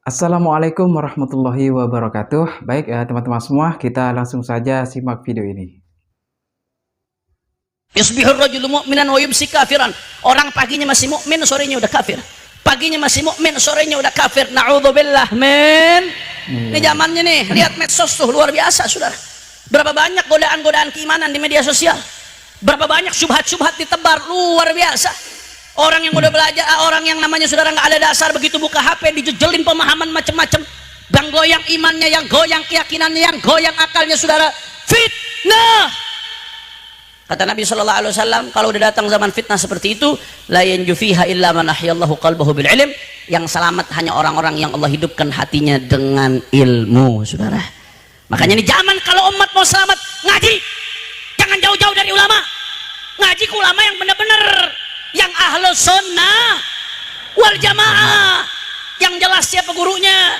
Assalamualaikum warahmatullahi wabarakatuh. Baik, teman-teman semua, kita langsung saja simak video ini. Yusbihur rajulu mu'minan wa yumsi kafiran. Orang paginya masih mukmin, sorenya udah kafir. Paginya masih mukmin, sorenya udah kafir. Na'udzubillah, men. Ini zamannya nih, lihat medsos tuh luar biasa, Saudara. Berapa banyak godaan-godaan keimanan di media sosial. Berapa banyak syubhat-syubhat ditebar, luar biasa. Orang yang udah belajar, orang yang namanya saudara nggak ada dasar, begitu buka HP dijejelin pemahaman macam-macam, yang goyang imannya, yang goyang keyakinannya, yang goyang akalnya, saudara. Fitnah. Kata Nabi Shallallahu Alaihi Wasallam, kalau udah datang zaman fitnah seperti itu, la yanju fiha illa man ahyallahu qalbahu bil ilm. Yang selamat hanya orang-orang yang Allah hidupkan hatinya dengan ilmu, saudara. Makanya ini zaman kalau umat mau selamat, ngaji. Jangan jauh-jauh dari ulama. Ngaji ke ulama yang benar-benar, yang ahlus sunnah wal jamaah, yang jelas siapa gurunya.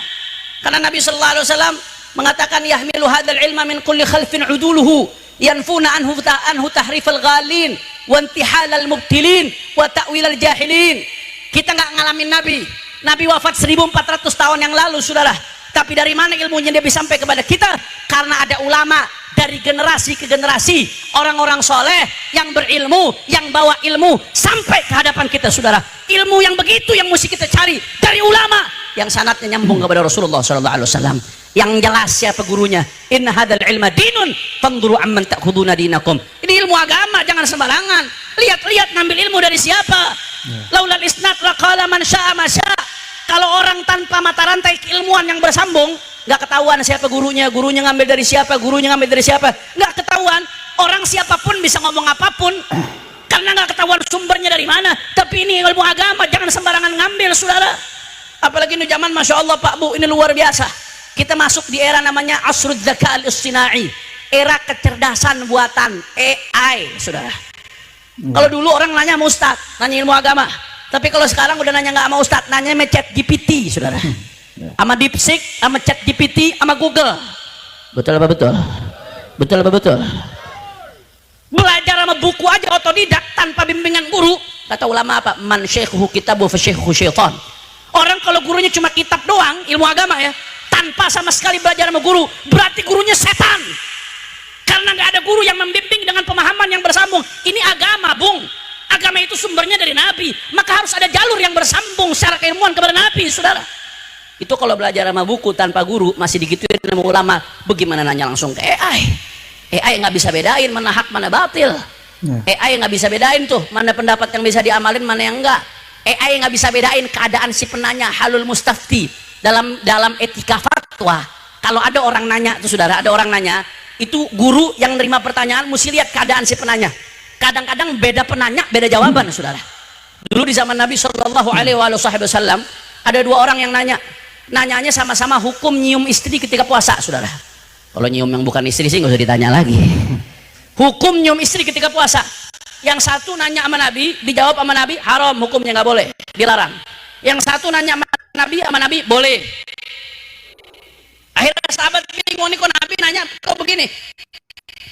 Karena Nabi sallallahu alaihi wasallam mengatakan, yahmilu hadzal ilma min kulli khalfin uduluhu yanfuna anhu tahrifal ghalin wa intihalal mubtilin wa ta'wilal jahilin. Kita nggak ngalamin Nabi wafat 1400 tahun yang lalu, saudara. Tapi dari mana ilmunya dia bisa sampai kepada kita? Karena ada ulama dari generasi ke generasi, orang-orang soleh yang berilmu, yang bawa ilmu sampai ke hadapan kita, saudara. Ilmu yang begitu yang mesti kita cari dari ulama yang sanadnya nyambung kepada Rasulullah SAW, yang jelas siapa gurunya. Inna hadzal ilma dinun fanzuru amman ta'khuduna dinakum. Ini ilmu agama, jangan sembarangan. Lihat-lihat ngambil ilmu dari siapa. Laulal isnad laqala man syaa ma syaa. Kalau orang tanpa mata rantai keilmuan yang bersambung, nggak ketahuan siapa gurunya ngambil dari siapa, nggak ketahuan. Orang siapapun bisa ngomong apapun karena nggak ketahuan sumbernya dari mana. Tapi ini ilmu agama, jangan sembarangan ngambil, saudara. Apalagi ini zaman, masya Allah Pak Bu, ini luar biasa. Kita masuk di era namanya asrul dzaka al-istinai, era kecerdasan buatan AI, saudara. Kalau dulu orang nanya sama Ustaz, nanya ilmu agama. Tapi kalau sekarang udah nanya nggak sama Ustadz, nanya sama ChatGPT, saudara. Sama DeepSeek, sama ChatGPT, sama Google. Betul apa betul? Betul apa betul? Belajar sama buku aja otodidak tanpa bimbingan guru. Kata ulama apa? Man syekhuhu kitabu fa syekhuhu syaitan. Orang kalau gurunya cuma kitab doang, ilmu agama ya, tanpa sama sekali belajar sama guru, berarti gurunya setan. Karena nggak ada guru yang membimbing dengan pemahaman yang bersambung. Ini agama, Bung. Agama itu sumbernya dari Nabi, maka harus ada jalur yang bersambung secara keilmuan kepada Nabi, saudara. Itu kalau belajar sama buku tanpa guru masih digituin sama ulama. Bagaimana nanya langsung ke AI? AI nggak bisa bedain mana hak mana batil. AI nggak bisa bedain tuh mana pendapat yang bisa diamalin mana yang enggak. AI nggak bisa bedain keadaan si penanya, halul mustafti dalam etika fatwa. Kalau ada orang nanya tuh, saudara, ada orang nanya, itu guru yang nerima pertanyaan mesti lihat keadaan si penanya. Kadang-kadang beda penanya, beda jawaban, saudara. Dulu di zaman Nabi Shallallahu Alaihi Wasallam ada dua orang yang nanyanya sama-sama hukum nyium istri ketika puasa, saudara. Kalau nyium yang bukan istri sih nggak usah ditanya lagi. Hukum nyium istri ketika puasa. Yang satu nanya sama Nabi, dijawab sama Nabi, haram, hukumnya nggak boleh, dilarang. Yang satu nanya sama Nabi, boleh. Akhirnya sahabat bingung nih, kok Nabi nanya kok begini?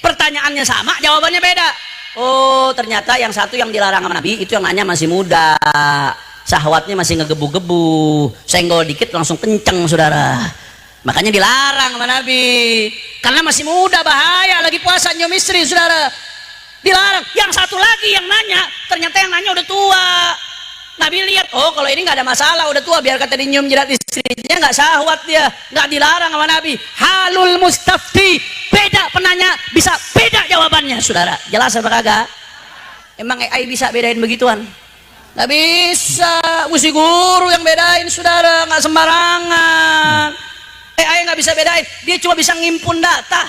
Pertanyaannya sama, jawabannya beda. Oh, ternyata yang satu yang dilarang sama Nabi itu yang nanya masih muda, syahwatnya masih ngegebu-gebu, senggol dikit langsung kenceng, saudara. Makanya dilarang sama Nabi, karena masih muda, bahaya, lagi puasa nyium istri, saudara. Dilarang. Yang satu lagi yang nanya, ternyata yang nanya udah tua. Nabi lihat, oh kalau ini nggak ada masalah, udah tua, biar kata nyium jidat istrinya, nggak syahwat dia, nggak dilarang sama Nabi. Halul mustafti, beda penanya, bisa beda jawabannya, saudara. Jelas apa kagak? Emang AI bisa bedain begituan? Nggak bisa, mesti guru yang bedain, saudara, nggak sembarangan. AI nggak bisa bedain, dia cuma bisa ngimpun data,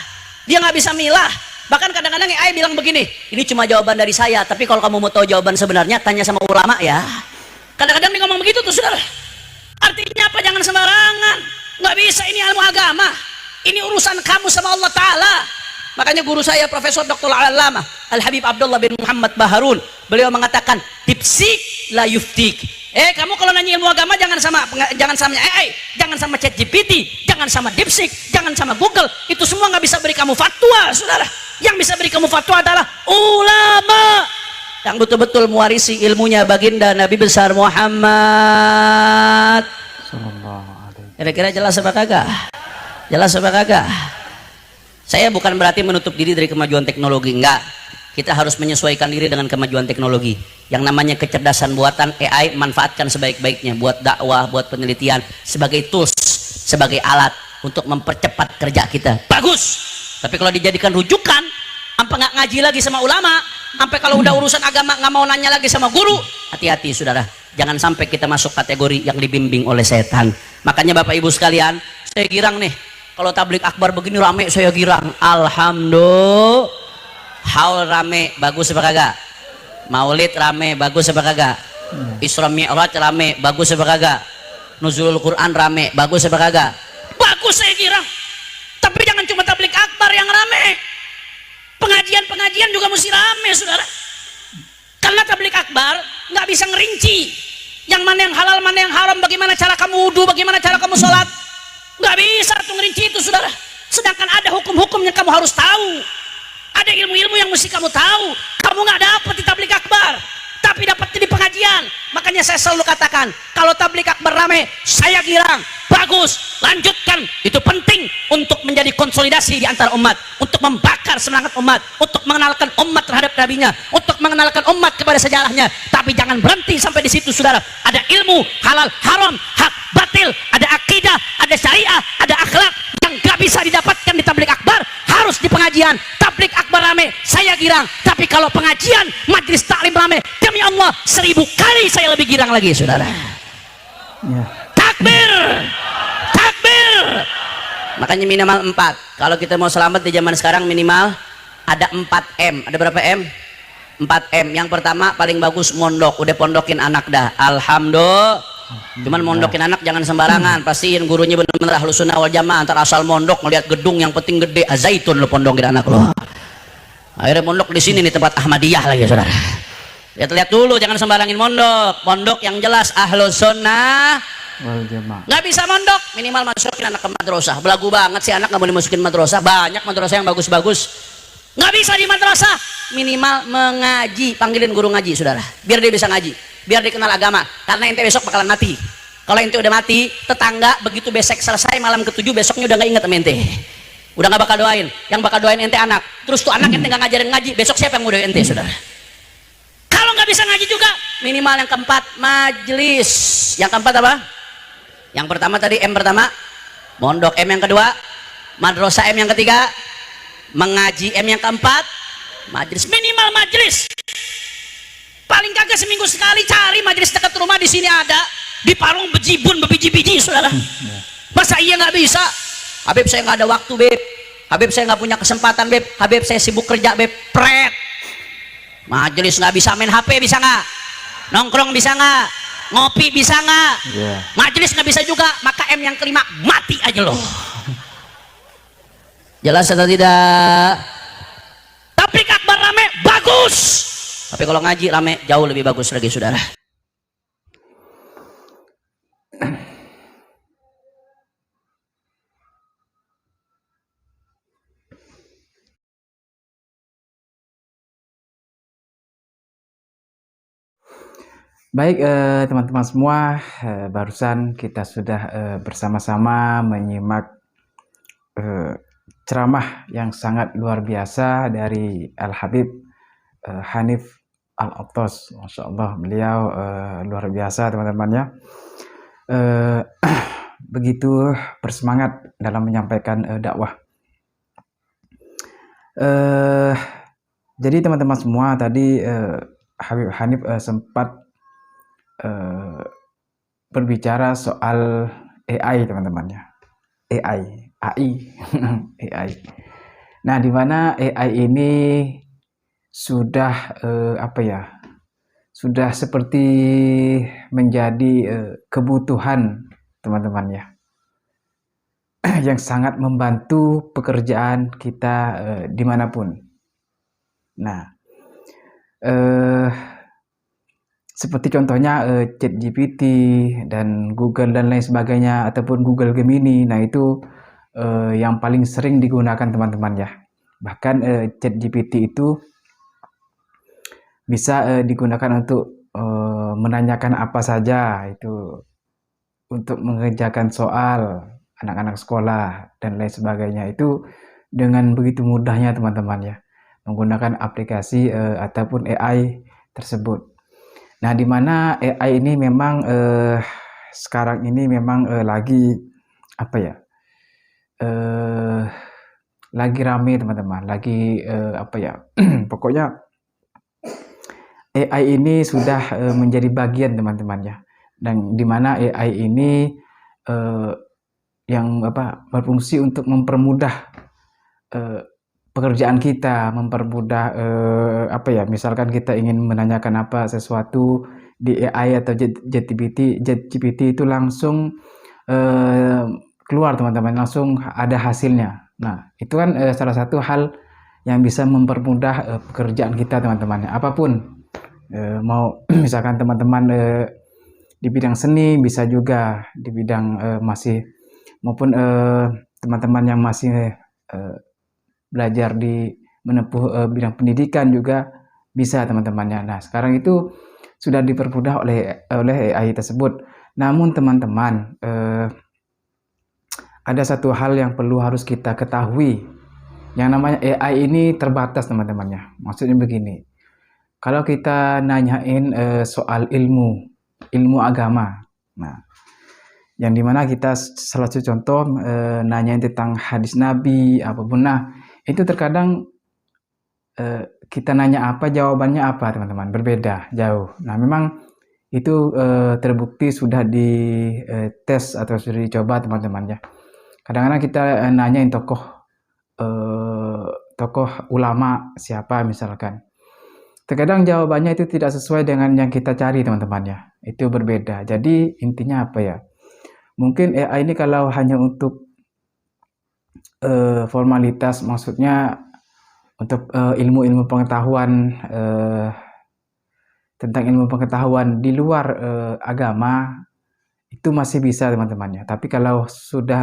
dia nggak bisa milah. Bahkan kadang-kadang AI bilang begini, ini cuma jawaban dari saya, tapi kalau kamu mau tahu jawaban sebenarnya, tanya sama ulama ya. Kadang-kadang dia ngomong begitu tuh, saudara. Artinya apa? Jangan sembarangan. Nggak bisa, ini ilmu agama. Ini urusan kamu sama Allah Ta'ala. Makanya guru saya Profesor Dr. Al-Allamah Al-Habib Abdullah bin Muhammad Baharun, beliau mengatakan, dipsik la yuftik. Kamu kalau nanya ilmu agama jangan sama AI, jangan sama ChatGPT, jangan sama DeepSeek, jangan sama Google. Itu semua nggak bisa beri kamu fatwa, saudara. Yang bisa beri kamu fatwa adalah ulama yang betul-betul mewarisi ilmunya baginda Nabi besar Muhammad. Sallallahu Kira-kira jelas apa kagak? Jelas apa kagak? Saya bukan berarti menutup diri dari kemajuan teknologi, enggak. Kita harus menyesuaikan diri dengan kemajuan teknologi. Yang namanya kecerdasan buatan AI, manfaatkan sebaik-baiknya buat dakwah, buat penelitian, sebagai tools, sebagai alat untuk mempercepat kerja kita. Bagus. Tapi kalau dijadikan rujukan, sampai nggak ngaji lagi sama ulama, sampai kalau udah urusan agama nggak mau nanya lagi sama guru, hati-hati saudara. Jangan sampai kita masuk kategori yang dibimbing oleh setan. Makanya Bapak Ibu sekalian, saya girang nih. Kalau tablik akbar begini rame, saya girang. Alhamdulillah. Haul rame, bagus apa kagak? Maulid rame, bagus apa kagak? Isra Mi'raj rame, bagus apa kagak? Nuzulul Quran rame, bagus apa kagak? Bagus, saya girang. Tapi jangan cuma tablik akbar yang rame. Pengajian-pengajian juga mesti rame, saudara. Karena tablik akbar nggak bisa ngerinci yang mana yang halal, mana yang haram, bagaimana cara kamu wudhu, bagaimana cara kamu sholat. Nggak bisa tuh ngerinci itu, saudara. Sedangkan ada hukum-hukum yang kamu harus tahu, ada ilmu-ilmu yang mesti kamu tahu. Kamu nggak dapat di tablik akbar, tapi dapat di pengajian. Makanya saya selalu katakan, kalau tablik akbar rame, saya girang. Bagus, lanjutkan. Itu penting untuk menjadi konsolidasi di antara umat, untuk membakar semangat umat, untuk mengenalkan umat terhadap nabinya, untuk mengenalkan umat kepada sejarahnya. Tapi jangan berhenti sampai di situ, saudara. Ada ilmu halal haram, hak batil, ada akidah, ada syariah, ada akhlak yang gak bisa didapatkan di tablik akbar, harus di pengajian. Tablik akbar rame, saya girang. Tapi kalau pengajian, majelis taklim rame, demi Allah 1000 kali saya lebih girang lagi, saudara. Takbir, takbir. Makanya minimal 4. Kalau kita mau selamat di zaman sekarang, minimal ada 4M. Ada berapa M? 4M. Yang pertama paling bagus mondok. Udah pondokin anak dah, alhamdulillah. Cuman mondokin anak jangan sembarangan, pastiin gurunya benar-benar Ahlus Sunnah wal Jamaah. Antar asal mondok ngeliat gedung yang penting gede, Zaitun lo pondokin anak lo. Akhirnya mondok di sini nih, tempat Ahmadiyah lagi, saudara. Lihat-lihat dulu, jangan sembarangin mondok. Mondok yang jelas Ahlus Sunnah wal Jamaah. Nggak bisa mondok, minimal masukin anak ke madrasah. Belagu banget sih anak nggak boleh masukin madrasah. Banyak madrasah yang bagus-bagus. Nggak bisa di madrasah, minimal mengaji. Panggilin guru ngaji, saudara, biar dia bisa ngaji, biar dia kenal agama. Karena ente besok bakalan mati. Kalau ente udah mati, tetangga begitu besek selesai malam ke-7, besoknya udah nggak inget sama ente, udah nggak bakal doain. Yang bakal doain ente anak. Terus tuh anak ente nggak ngajarin ngaji, besok siapa yang mau doain ente, saudara? Kalau nggak bisa ngaji juga, minimal yang keempat majelis. Yang keempat apa? Yang pertama tadi M pertama, mondok. M yang kedua, madrasah. M yang ketiga, mengaji. M yang keempat, majelis. Minimal majelis. Paling kagak seminggu sekali cari majelis dekat rumah. Di sini ada, di Parung bejibun bebiji-biji, saudara. Masa iya nggak bisa? Habib saya nggak ada waktu, beb. Habib saya nggak punya kesempatan, beb. Habib saya sibuk kerja, beb. Pret. Majelis nggak bisa, main HP bisa nggak? Nongkrong bisa nggak? Ngopi bisa nggak? Majelis nggak bisa juga. Maka M yang kelima, mati aja loh. Jelas atau tidak? Tablik akbar rame, bagus. Tapi kalau ngaji rame, jauh lebih bagus lagi, saudara. Baik, teman-teman semua, barusan kita sudah bersama-sama menyimak ceramah yang sangat luar biasa dari Al-Habib Hanif Al-Attas. Masya Allah, beliau luar biasa, teman-teman ya. Begitu bersemangat dalam menyampaikan dakwah. Jadi teman-teman semua, tadi Habib Hanif sempat berbicara soal AI, teman-teman ya. AI AI. Nah, di mana AI ini sudah apa ya? Sudah seperti menjadi kebutuhan, teman-teman ya. Yang sangat membantu pekerjaan kita dimanapun. Nah, seperti contohnya ChatGPT dan Google dan lain sebagainya, ataupun Google Gemini. Nah, itu yang paling sering digunakan, teman-teman ya. Bahkan ChatGPT itu bisa digunakan untuk menanyakan apa saja itu untuk mengerjakan soal anak-anak sekolah dan lain sebagainya itu dengan begitu mudahnya teman-teman ya, menggunakan aplikasi ataupun AI tersebut. Nah, di mana AI ini memang sekarang ini memang lagi apa ya? eh Lagi rame teman-teman, lagi apa ya? Pokoknya AI ini sudah menjadi bagian teman-teman ya. Dan di mana AI ini eh, yang apa berfungsi untuk mempermudah eh, pekerjaan kita, mempermudah apa ya? Misalkan kita ingin menanyakan apa sesuatu di AI atau JetGPT itu langsung eh, keluar teman-teman, langsung ada hasilnya. Nah, itu kan salah satu hal yang bisa mempermudah pekerjaan kita teman-teman. Apapun mau misalkan teman-teman di bidang seni, bisa juga di bidang masih maupun teman-teman yang masih belajar di menempuh bidang pendidikan juga bisa teman-temannya. Nah, sekarang itu sudah dipermudah oleh AI tersebut. Namun teman-teman ada satu hal yang perlu harus kita ketahui. Yang namanya AI ini terbatas teman-temannya. Maksudnya begini. Kalau kita nanyain soal ilmu agama. Nah, yang dimana kita salah satu contoh nanyain tentang hadis Nabi apapun. Nah, itu terkadang kita nanya apa, jawabannya apa teman-teman, berbeda jauh. Nah, memang itu terbukti sudah di tes atau sudah dicoba teman-teman ya. Kadang-kadang kita nanyain tokoh ulama siapa misalkan. Terkadang jawabannya itu tidak sesuai dengan yang kita cari teman-teman ya. Itu berbeda. Jadi intinya apa ya? Mungkin AI ini kalau hanya untuk formalitas, maksudnya untuk ilmu-ilmu pengetahuan tentang ilmu pengetahuan di luar agama itu masih bisa teman-teman ya. Tapi kalau sudah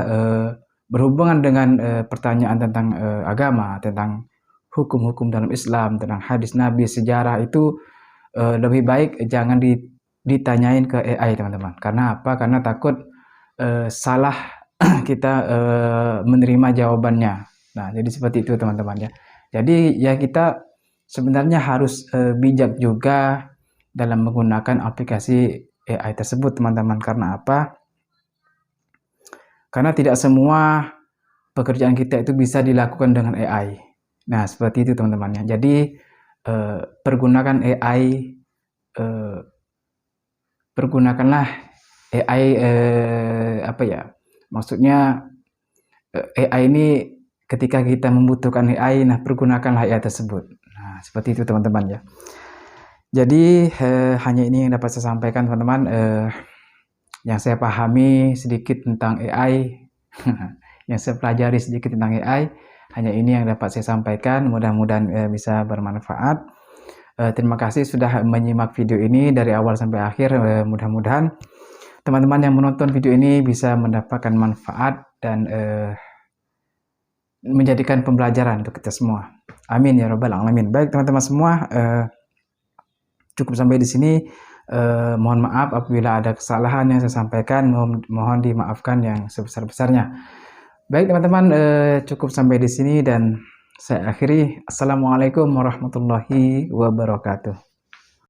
berhubungan dengan pertanyaan tentang agama, tentang hukum-hukum dalam Islam, tentang hadis Nabi, sejarah itu lebih baik jangan ditanyain ke AI teman-teman. Karena apa? Karena takut salah kita menerima jawabannya. Nah, jadi seperti itu teman-teman ya. Jadi ya kita sebenarnya harus bijak juga dalam menggunakan aplikasi AI tersebut teman-teman. Karena apa? Karena tidak semua pekerjaan kita itu bisa dilakukan dengan AI. Nah, seperti itu teman-teman ya. Jadi pergunakan AI, pergunakanlah AI apa ya? Maksudnya AI ini ketika kita membutuhkan AI, nah pergunakanlah AI tersebut. Nah, seperti itu teman-teman ya. Jadi hanya ini yang dapat saya sampaikan teman-teman. Yang saya pahami sedikit tentang AI, yang saya pelajari sedikit tentang AI, hanya ini yang dapat saya sampaikan. Mudah-mudahan bisa bermanfaat. Terima kasih sudah menyimak video ini dari awal sampai akhir. Mudah-mudahan teman-teman yang menonton video ini bisa mendapatkan manfaat dan menjadikan pembelajaran untuk kita semua. Amin ya robbal alamin. Baik teman-teman semua, cukup sampai di sini. Mohon maaf apabila ada kesalahan yang saya sampaikan. Mohon dimaafkan yang sebesar-besarnya. Baik teman-teman, cukup sampai di sini dan saya akhiri. Assalamualaikum warahmatullahi wabarakatuh.